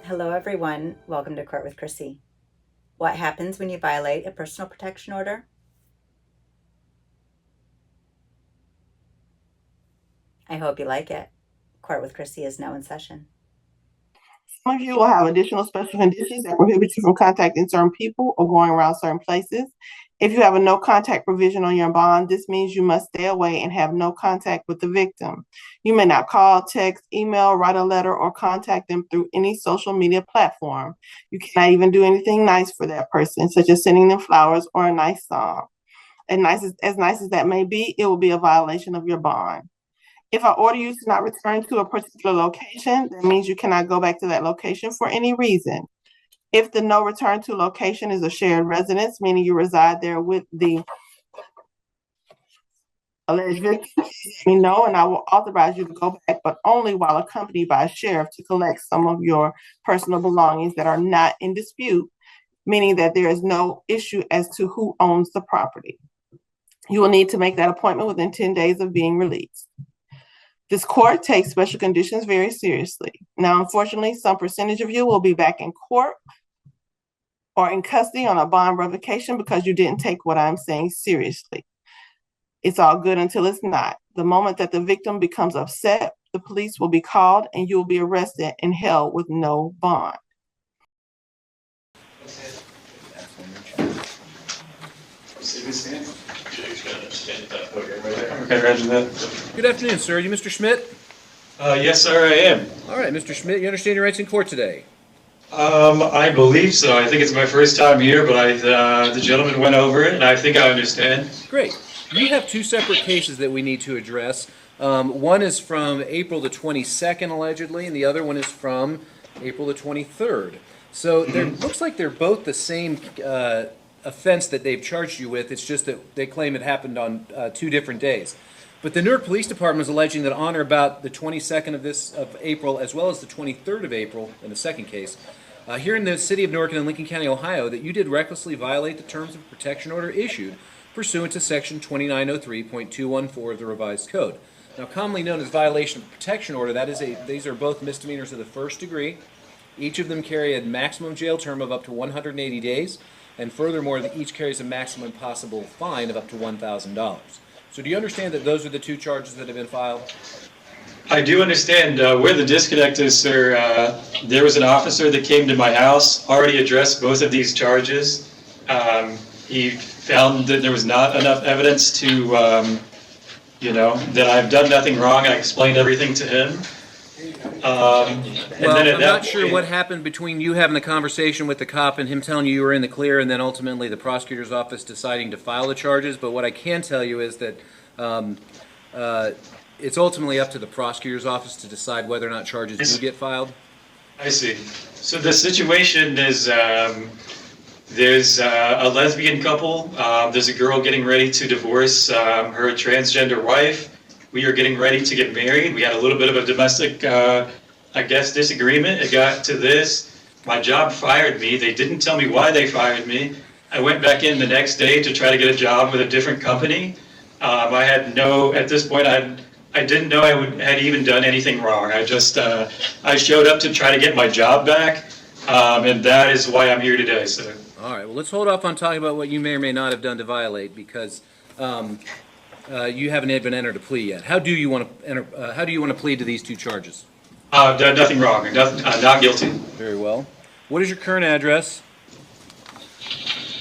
Hello, everyone. Welcome to Court with Krissy. What happens when you violate a personal protection order? I hope you like it. Court with Krissy is now in session. Some of you will have additional special conditions that prohibit you from contacting certain people or going around certain places. If you have a no contact provision on your bond, this means you must stay away and have no contact with the victim. You may not call, text, email, write a letter, or contact them through any social media platform. You cannot even do anything nice for that person, such as sending them flowers or a nice song. As nice as that may be, it will be a violation of your bond. If I order you to not return to a particular location, that means you cannot go back to that location for any reason. If the no return to location is a shared residence, meaning you reside there with the alleged victim, let me know and I will authorize you to go back, but only while accompanied by a sheriff to collect some of your personal belongings that are not in dispute, meaning that there is no issue as to who owns the property. You will need to make that appointment within 10 days of being released. This court takes special conditions very seriously. Now, unfortunately, some percentage of you will be back in court or in custody on a bond revocation because you didn't take what I'm saying seriously. It's all good until it's not. The moment that the victim becomes upset, the police will be called and you will be arrested and held with no bond. Okay, Roger that. Good afternoon, sir. Are you Mr. Schmidt? Yes, sir, I am. All right, Mr. Schmidt, you understand your rights in court today? I believe so. I think it's my first time here, but the gentleman went over it, and I think I understand. Great. You have two separate cases that we need to address. One is from April the 22nd, allegedly, and the other one is from April the 23rd. So it looks like they're both the same offense that they've charged you with. It's just that they claim it happened on 2 different days. But the Newark Police Department is alleging that on or about the 22nd of April, as well as the 23rd of April, in the second case, here in the city of Newark and in Lincoln County, Ohio, that you did recklessly violate the terms of protection order issued pursuant to Section 2903.214 of the Revised Code. Now, commonly known as violation of protection order, these are both misdemeanors of the first degree. Each of them carry a maximum jail term of up to 180 days, and furthermore, each carries a maximum possible fine of up to $1,000. So do you understand that those are the two charges that have been filed? I do understand where the disconnect is, sir. There was an officer that came to my house, already addressed both of these charges. He found that there was not enough evidence to, that I've done nothing wrong. I explained everything to him. I'm not sure what happened between you having the conversation with the cop and him telling you were in the clear, and then ultimately the prosecutor's office deciding to file the charges. But what I can tell you is that it's ultimately up to the prosecutor's office to decide whether or not charges do get filed. I see. So the situation is there's a lesbian couple. There's a girl getting ready to divorce her transgender wife. We are getting ready to get married. We had a little bit of a domestic, disagreement. It got to this. My job fired me. They didn't tell me why they fired me. I went back in the next day to try to get a job with a different company. At this point, I didn't know had even done anything wrong. I showed up to try to get my job back, and that is why I'm here today. So. All right. Well, let's hold off on talking about what you may or may not have done to violate, because you haven't even entered a plea yet. How do you want to plead to these two charges? I've done nothing wrong. I'm not guilty. Very well. What is your current address?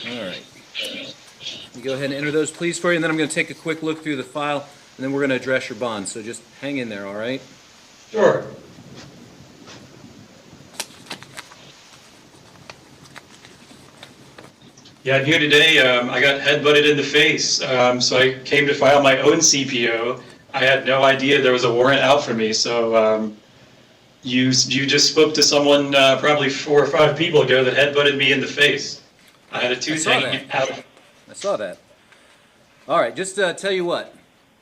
All right. Let me go ahead and enter those pleas for you, and then I'm going to take a quick look through the file, and then we're going to address your bond. So just hang in there, all right? Sure. Yeah, I'm here today. I got headbutted in the face, so I came to file my own CPO. I had no idea there was a warrant out for me, so you just spoke to someone probably 4 or 5 people ago that headbutted me in the face. I had a tooth hanging out. I saw that. All right, just tell you what.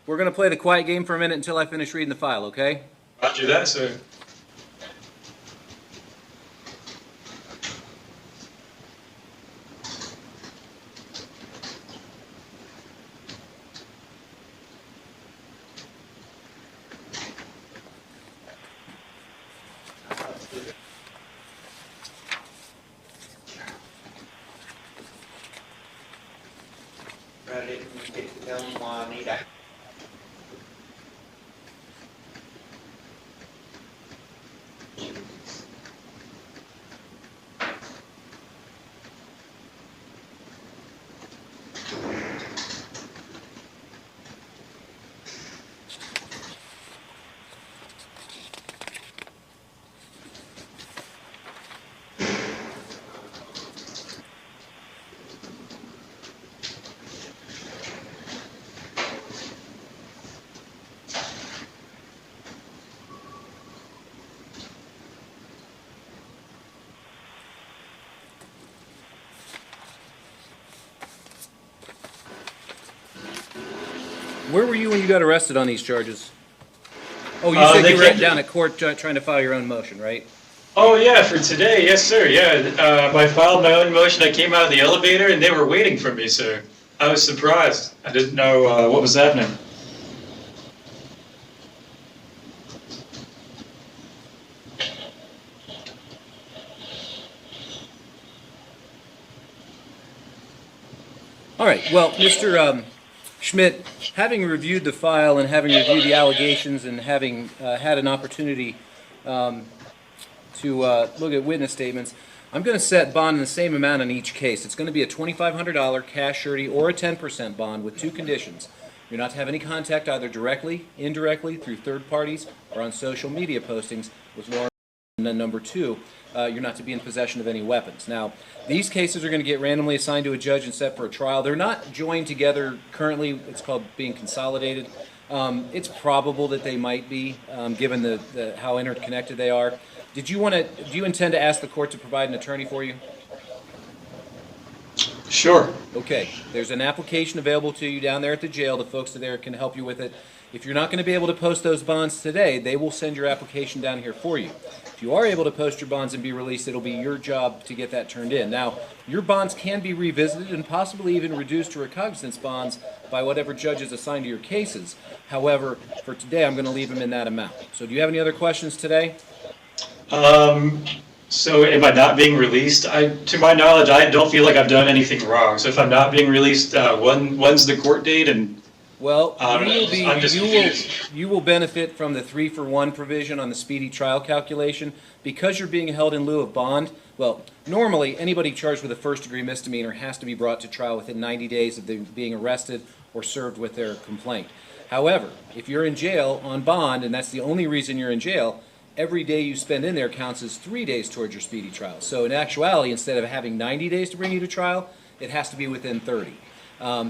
We're going to play the quiet game for a minute until I finish reading the file, okay? Roger that, sir. Where were you when you got arrested on these charges? Oh, you said you were down at court trying to file your own motion, right? Oh, yeah, for today, yes, sir, yeah. I filed my own motion, I came out of the elevator, and they were waiting for me, sir. I was surprised. I didn't know what was happening. All right, well, Mr. Schmidt, having reviewed the file and having reviewed the allegations and having had an opportunity to look at witness statements, I'm going to set bond in the same amount in each case. It's going to be a $2,500 cash surety or a 10% bond with two conditions. You're not to have any contact either directly, indirectly, through third parties, or on social media postings with law. And then number two, you're not to be in possession of any weapons. Now, these cases are going to get randomly assigned to a judge and set for a trial. They're not joined together currently. It's called being consolidated. It's probable that they might be, given how interconnected they are. Do you intend to ask the court to provide an attorney for you? Sure. Okay. There's an application available to you down there at the jail. The folks there can help you with it. If you're not going to be able to post those bonds today, they will send your application down here for you. If you are able to post your bonds and be released, it'll be your job to get that turned in. Now, your bonds can be revisited and possibly even reduced to recognizance bonds by whatever judge is assigned to your cases. However, for today, I'm going to leave them in that amount. So do you have any other questions today? So am I not being released? To my knowledge, I don't feel like I've done anything wrong. So if I'm not being released, when's the court date? And well, I'm just confused. you will benefit from the 3-for-1 provision on the speedy trial calculation because you're being held in lieu of bond. Well, normally anybody charged with a first-degree misdemeanor has to be brought to trial within 90 days of them being arrested or served with their complaint. However, if you're in jail on bond, and that's the only reason you're in jail, every day you spend in there counts as 3 days towards your speedy trial. So in actuality, instead of having 90 days to bring you to trial, it has to be within 30.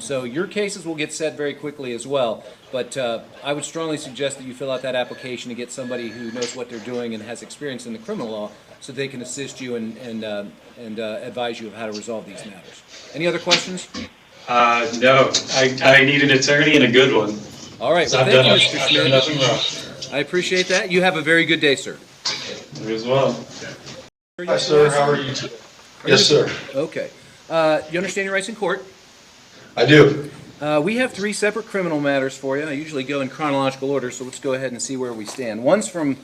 So your cases will get set very quickly as well, but I would strongly suggest that you fill out that application to get somebody who knows what they're doing and has experience in the criminal law so they can assist you and advise you of how to resolve these matters. Any other questions? No, I need an attorney and a good one. All right, well, thank you, Mr. Schmidt. Nothing wrong. I appreciate that. You have a very good day, sir. You as well. Hi, sir. How are you today? Yes, sir. Okay. You understand your rights in court? I do. We have 3 separate criminal matters for you. I usually go in chronological order, so let's go ahead and see where we stand. One's from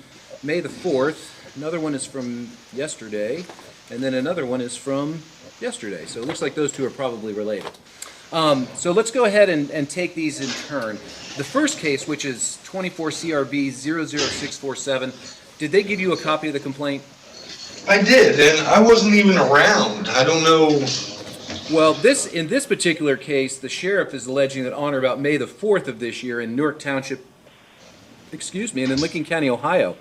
May the 4th, another one is from yesterday, and then another one is from yesterday. So it looks like those two are probably related. So let's go ahead and take these in turn. The first case, which is 24 CRB 00647, did they give you a copy of the complaint? I did, and I wasn't even around. I don't know. Well, in this particular case, the sheriff is alleging that on or about May the 4th of this year in Newark Township, and in Lincoln County, Ohio,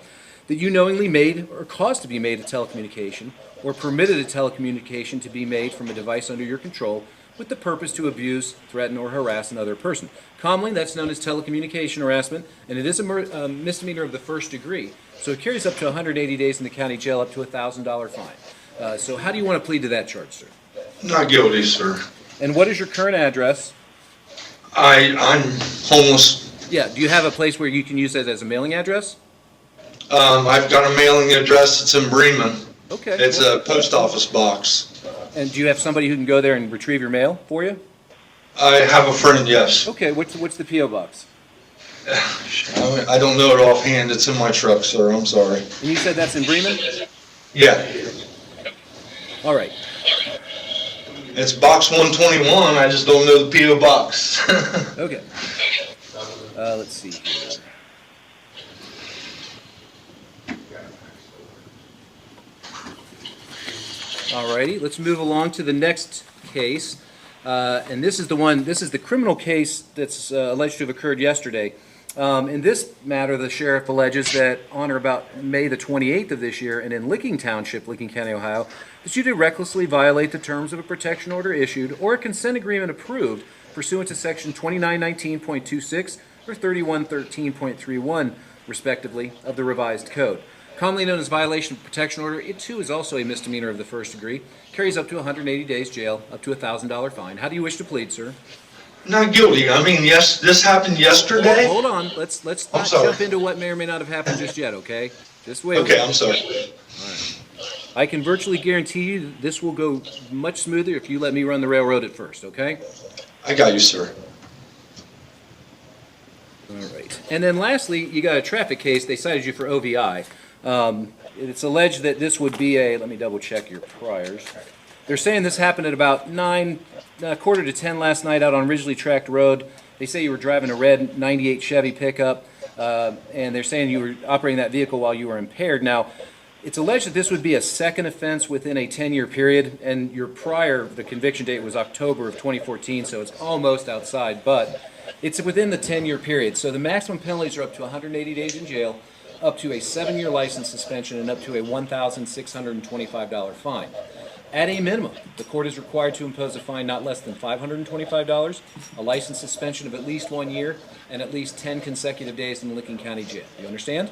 that you knowingly made or caused to be made a telecommunication or permitted a telecommunication to be made from a device under your control with the purpose to abuse, threaten, or harass another person. Commonly, that's known as telecommunication harassment, and it is a misdemeanor of the first degree. So it carries up to 180 days in the county jail, up to a $1,000 fine. So how do you want to plead to that charge, sir? Not guilty, sir. And what is your current address? I'm homeless. Yeah, do you have a place where you can use that as a mailing address? I've got a mailing address. It's in Bremen. Okay. It's a post office box. And do you have somebody who can go there and retrieve your mail for you? I have a friend, yes. Okay, what's the P.O. box? I don't know it offhand. It's in my truck, sir. I'm sorry. And you said that's in Bremen? Yeah. All right. It's box 121, I just don't know the PO box. Okay. Let's see here. Alrighty, let's move along to the next case. And this is the criminal case that's alleged to have occurred yesterday. In this matter, the sheriff alleges that on or about May the 28th of this year, and in Licking Township, Licking County, Ohio, that you did recklessly violate the terms of a protection order issued or a consent agreement approved pursuant to section 2919.26 or 3113.31, respectively, of the revised code. Commonly known as violation of protection order, it too is also a misdemeanor of the first degree, carries up to 180 days jail, up to a $1,000 fine. How do you wish to plead, sir? Not guilty. I mean, yes, this happened yesterday. Hold on. Let's not sorry. jump into what may or may not have happened just yet, okay? Just wait. Okay, I'm sorry. I can virtually guarantee you this will go much smoother if you let me run the railroad at first, okay? I got you, sir. All right. And then lastly, you got a traffic case. They cited you for OVI. It's alleged that this would be let me double check your priors. They're saying this happened at about quarter to 10 last night out on Ridgely Tract Road. They say you were driving a red 98 Chevy pickup, and they're saying you were operating that vehicle while you were impaired. Now, it's alleged that this would be a second offense within a 10-year period, and the conviction date was October of 2014, so it's almost outside, but it's within the 10-year period. So the maximum penalties are up to 180 days in jail, up to a 7-year license suspension, and up to a $1,625 fine. At a minimum, the court is required to impose a fine not less than $525, a license suspension of at least 1 year, and at least 10 consecutive days in the Licking County Jail. You understand?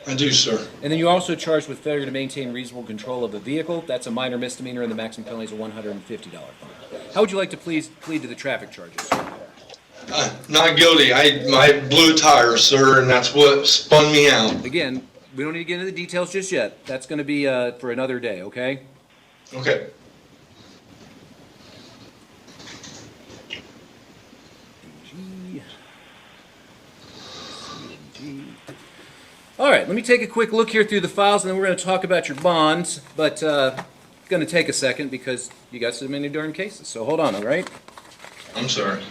I do, sir. And then you're also charged with failure to maintain reasonable control of the vehicle. That's a minor misdemeanor, and the maximum penalty is a $150 fine. How would you like to plead to the traffic charges? Not guilty. I blew a tire, sir, and that's what spun me out. Again, we don't need to get into the details just yet. That's going to be for another day, okay? Okay. All right, let me take a quick look here through the files, and then we're going to talk about your bonds. But it's going to take a second because you got so many darn cases. So hold on, all right? I'm sorry.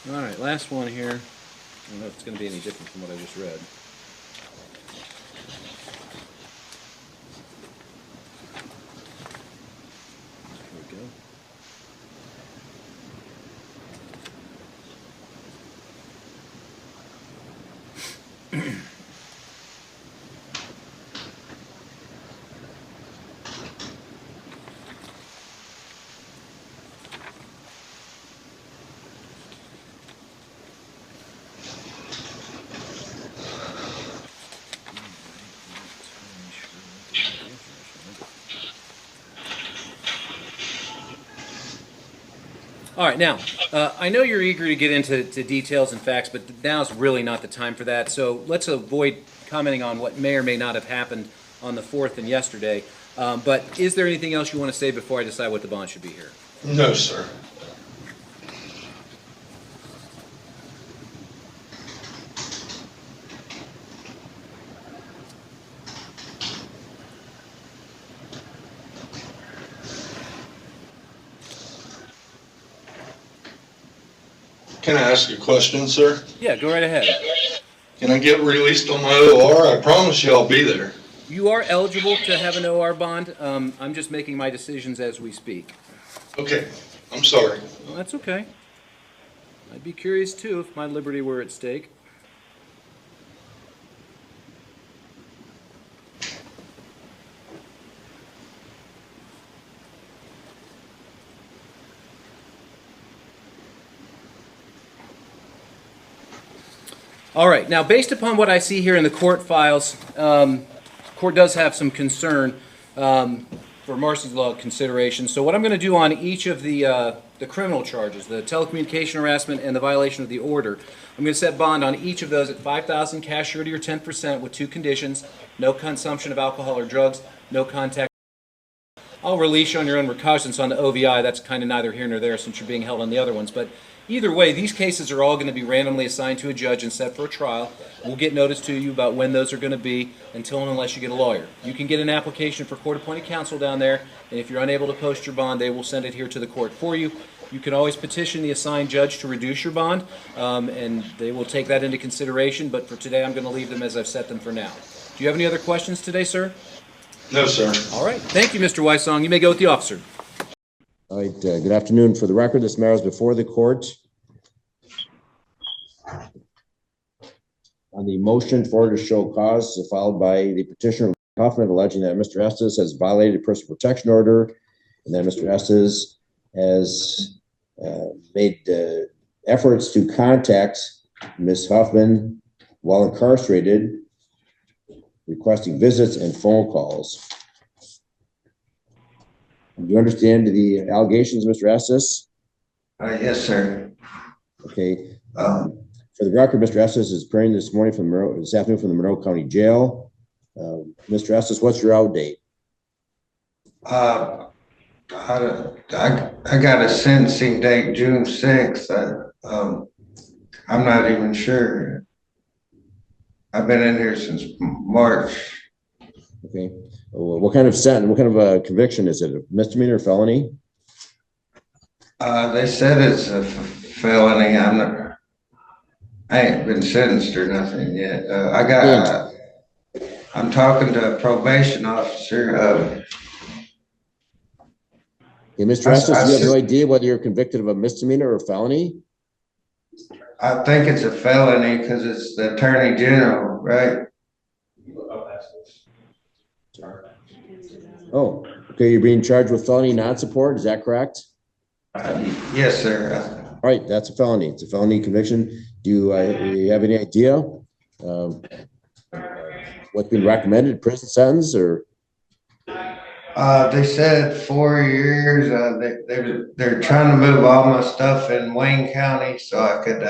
All right, last one here. I don't know if it's going to be any different from what I just read. Here we go. All right, now, I know you're eager to get into details and facts, but now's really not the time for that. So let's avoid commenting on what may or may not have happened on the 4th and yesterday. But is there anything else you want to say before I decide what the bond should be here? No, sir. Can I ask a question, sir? Yeah, go right ahead. Can I get released on my OR? I promise you I'll be there. You are eligible to have an OR bond. I'm just making my decisions as we speak. Okay, I'm sorry. Well, that's okay. I'd be curious too if my liberty were at stake. All right, now based upon what I see here in the court files, court does have some concern for martial law consideration. So what I'm going to do on each of the criminal charges, the telecommunication harassment and the violation of the order, I'm going to set bond on each of those at $5,000 cash surety or 10% with two conditions: no consumption of alcohol or drugs, no contact. I'll release you on your own recognizance on the OVI. That's kind of neither here nor there since you're being held on the other ones. But either way, these cases are all going to be randomly assigned to a judge and set for a trial. We'll get notice to you about when those are going to be until and unless you get a lawyer. You can get an application for court-appointed counsel down there, and if you're unable to post your bond, they will send it here to the court for you. You can always petition the assigned judge to reduce your bond, and they will take that into consideration. But for today, I'm going to leave them as I've set them for now. Do you have any other questions today, sir? No, sir. All right. Thank you, Mr. Weissong. You may go with the officer. All right, good afternoon. For the record, this matter is before the court on the motion for order to show cause filed by the petitioner Huffman alleging that Mr. Estes has violated a personal protection order and that Mr. Estes has made efforts to contact Ms. Huffman while incarcerated, requesting visits and phone calls. Do you understand the allegations, Mr. Estes? Yes, sir. Okay. For the record, Mr. Estes is appearing this afternoon from the Monroe County Jail. Mr. Estes, what's your out date? I got a sentencing date, June 6th. I'm not even sure. I've been in here since March. Okay. What kind of sentence, what kind of a conviction is it? A misdemeanor or felony? They said it's a felony. I ain't been sentenced or nothing yet. I'm talking to a probation officer. Okay, Mr. Estes, you have no idea whether you're convicted of a misdemeanor or a felony? I think it's a felony because it's the Attorney General, right? Oh, okay. You're being charged with felony non-support. Is that correct? Yes, sir. All right, that's a felony. It's a felony conviction. Do you have any idea what's been recommended? Prison sentence or? They said 4 years. They're trying to move all my stuff in Weong County so I could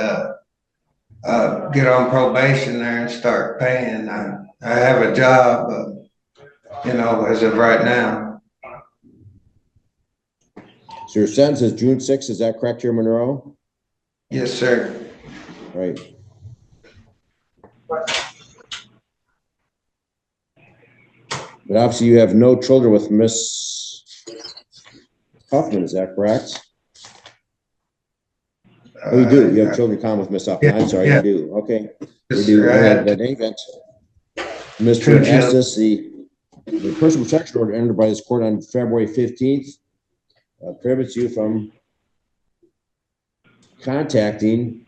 get on probation there and start paying. I have a job, as of right now. So your sentence is June 6th. Is that correct here, Monroe? Yes, sir. Right. But obviously you have no children with Miss Huffman, is that correct? Oh, you do. You have children common with Miss Huffman. I'm sorry, yeah. you do. Okay. Yes, You do. sir. In any event, Mr. Estes, the personal protection order entered by this court on February 15th prohibits you from contacting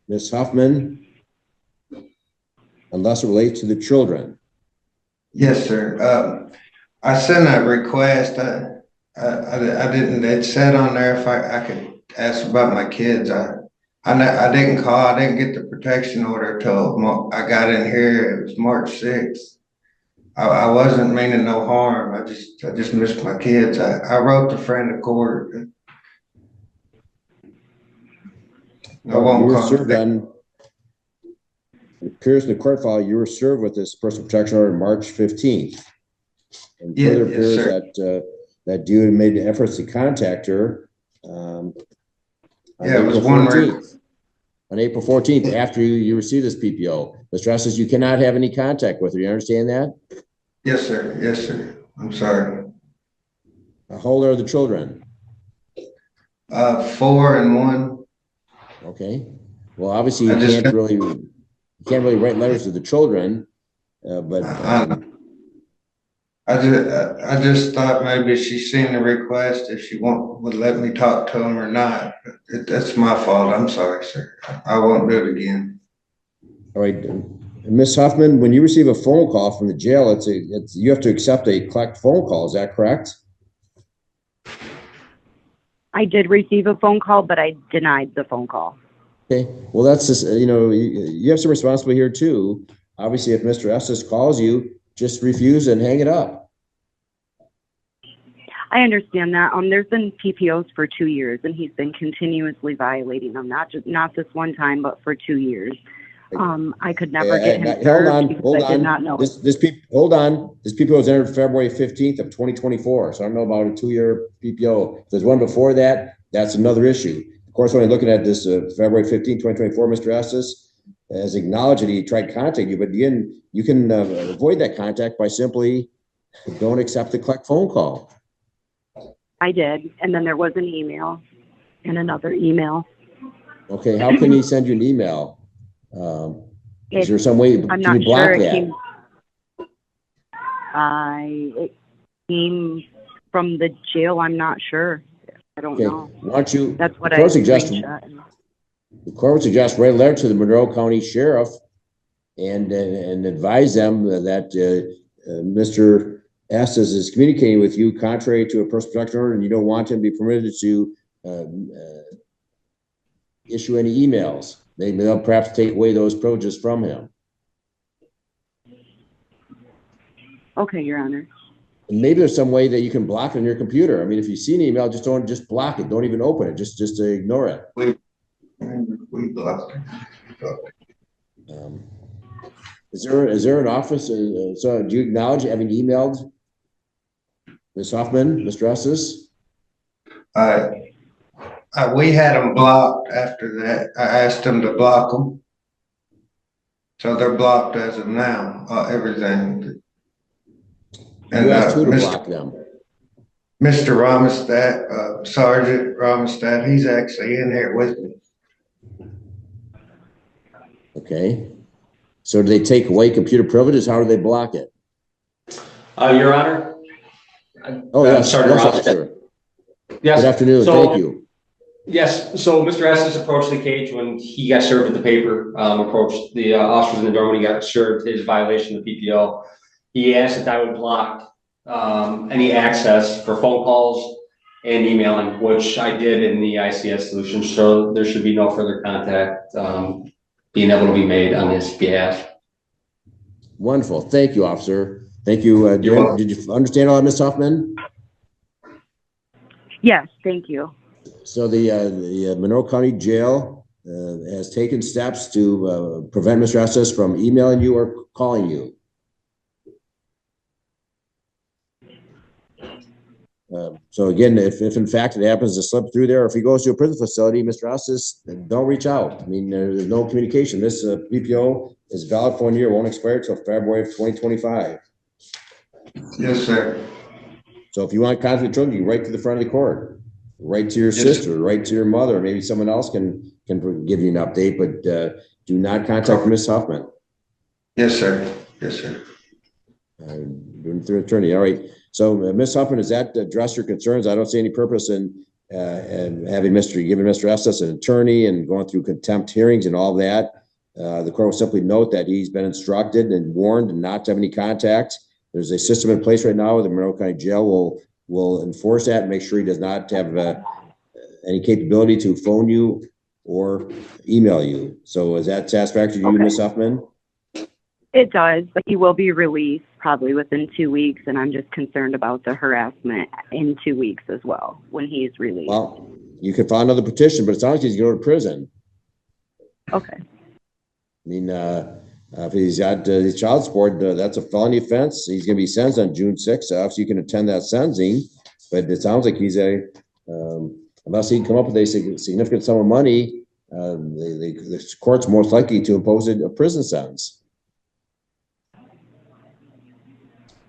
Miss Huffman unless it relates to the children. Yes, sir. I sent a request. I didn't. It said on there if I could ask about my kids. I didn't call. I didn't get the protection order till I got in here. It was March 6th. I wasn't meaning no harm. I just missed my kids. I wrote the friend of court. I won't call. It appears in the court file you were served with this personal protection order March 15th. And Yeah, further yes, appears sir. that you had made efforts to contact her on Yeah, it was April one 14th. On April 14th, after you received this PPO. Mr. Estes, you cannot have any contact with her. You understand that? Yes, sir. Yes, sir. I'm sorry. How old are the children? 4 and 1. Okay. Well, obviously I you just, can't really write letters to the children, but I just thought maybe she's seen the request if she would let me talk to him or not. That's my fault. I'm sorry, sir. I won't do it again. all right, Ms. Huffman, when you receive a phone call from the jail, you have to accept a collect phone call. Is that correct? I did receive a phone call, but I denied the phone call. Okay. Well, that's just, you have some responsibility here too. Obviously, if Mr. Estes calls you, just refuse and hang it up. I understand that. There's been PPOs for 2 years, and he's been continuously violating them. Not this one time, but for 2 years. I could never get him served because I did not know. Hold on. This PPO was entered February 15th of 2024. So I don't know about a 2-year PPO. If there's one before that, that's another issue. Of course, when you're looking at this February 15th, 2024, Mr. Estes has acknowledged that he tried contacting you, but again, you can avoid that contact by simply don't accept the collect phone call. I did, and then there was an email and another email. Okay, how can he send you an email? Is there some way I'm can not you block sure. that? It came from the jail. I'm not sure. I don't know. Why don't you? That's what the I court suggest. screenshot. The court would suggest write a letter to the Monroe County Sheriff and advise them that Mr. Estes is communicating with you contrary to a personal protection order, and you don't want him to be permitted to issue any emails. They'll perhaps take away those privileges from him. Okay, Your Honor. And maybe there's some way that you can block it on your computer. I mean, if you see an email, just block it. Don't even open it. Just ignore it. We blocked it. Is there an office? So do you acknowledge having emailed Ms. Hoffman, Mr. Estes? We had them blocked after that. I asked them to block them. So they're blocked as of now, everything. And you asked who to block them? Mr. Ramestad, Sergeant Ramestad, he's actually in here with me. Okay. So do they take away computer privileges? How do they block it? Your Honor. Yes, Sergeant yes, Ramestad. officer. Yes. Good afternoon. Thank you. Yes. So Mr. Estes approached the cage when he got served with the paper, approached the officers in the door when he got served his violation of PPO. He asked that I would block any access for phone calls and emailing, which I did in the ICS solution. So there should be no further contact being able to be made on his behalf. Wonderful. Thank you, officer. Thank you. Did you understand all that, Ms. Hoffman? Yes, thank you. So the Monroe County Jail has taken steps to prevent Mr. Estes from emailing you or calling you. So again, if in fact it happens to slip through there, or if he goes to a prison facility, Mr. Estes, don't reach out. I mean, there's no communication. This PPO is valid for 1 year, won't expire until February of 2025. Yes, sir. So if you want to contact the children, you write to the front of the court, write to your sister, write to your mother. Maybe someone else can give you an update, but do not contact Ms. Huffman. Yes, sir. Yes, sir. Doing through attorney. All right. So Ms. Huffman, does that address your concerns? I don't see any purpose in giving Mr. Estes an attorney and going through contempt hearings and all that. The court will simply note that he's been instructed and warned not to have any contact. There's a system in place right now. The Monroe County Jail will enforce that and make sure he does not have any capability to phone you or email you. So is that satisfactory to you, Ms. Huffman? It does, but he will be released probably within 2 weeks, and I'm just concerned about the harassment in 2 weeks as well when he's released. Well, you can file another petition, but it sounds like he's going to go to prison. Okay. I mean, If he's got his child support, that's a felony offense. He's going to be sentenced on June 6th. Obviously, you can attend that sentencing, but it sounds like he's unless he can come up with a significant sum of money, the court's most likely to impose a prison sentence.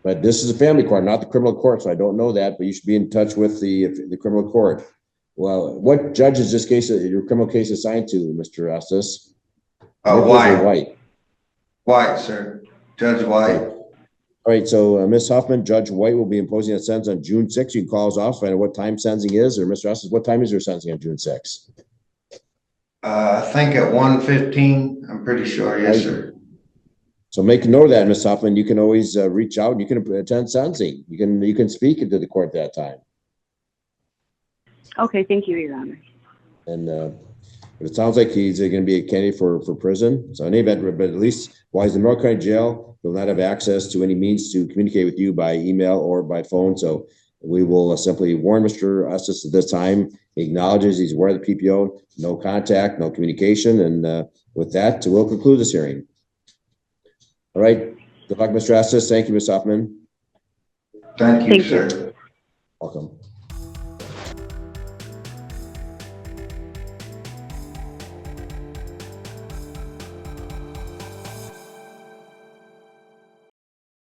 But this is a family court, not the criminal court, so I don't know that, but you should be in touch with the criminal court. Well, what judge is this case, your criminal case assigned to, Mr. Estes? White. White, sir. Judge White. All right, so Ms. Huffman, Judge White will be imposing a sentence on June 6th. You can call us off, find out what time sentencing is, or Mr. Estes, what time is your sentencing on June 6th? I think at 1:15, I'm pretty sure, yes, sir. So make a note of that, Ms. Huffman. You can always reach out and you can attend sentencing. You can speak into the court that time. Okay, thank you, Your Honor. And it sounds like he's going to be a candidate for prison. So in any event, but at least while he's in North County Jail, he'll not have access to any means to communicate with you by email or by phone. So we will simply warn Mr. Estes at this time. He acknowledges he's aware of the PPO, no contact, no communication. And with that, we'll conclude this hearing. All right. Good luck, Mr. Estes. Thank you, Ms. Hoffman. Thank you, sir. Welcome.